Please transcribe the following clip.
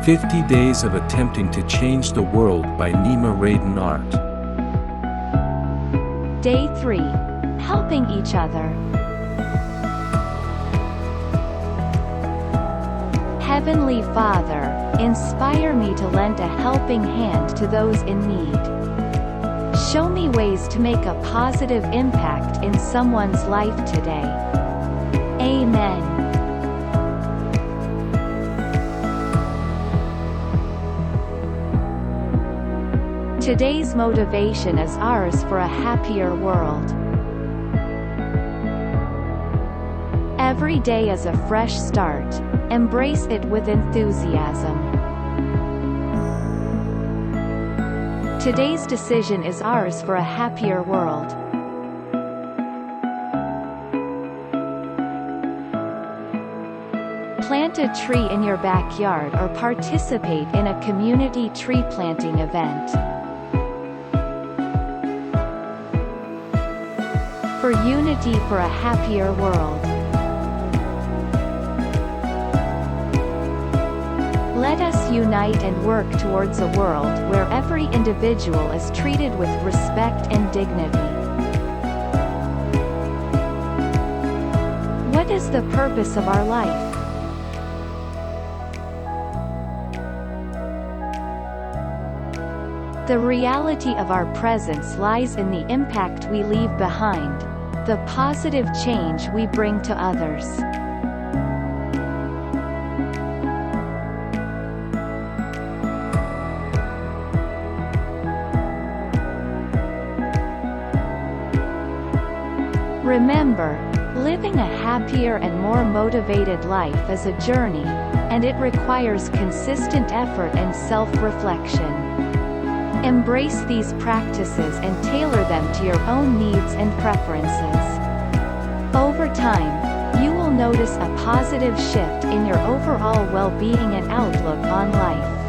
50 Days of Attempting to Change the World by Nima Radan Art. Day 3. Helping each other. Heavenly Father, inspire me to lend a helping hand to those in need. Show me ways to make a positive impact in someone's life today. Amen. Today's motivation is ours for a happier world. Every day is a fresh start. Embrace it with enthusiasm. Today's decision is ours for a happier world. Plant a tree in your backyard or participate in a community tree planting event. For unity for a happier world. Let us unite and work towards a world where every individual is treated with respect and dignity. What is the purpose of our life? The reality of our presence lies in the impact we leave behind, the positive change we bring to others. Remember, living a happier and more motivated life is a journey, and it requires consistent effort and self-reflection. Embrace these practices and tailor them to your own needs and preferences. Over time, you will notice a positive shift in your overall well-being and outlook on life.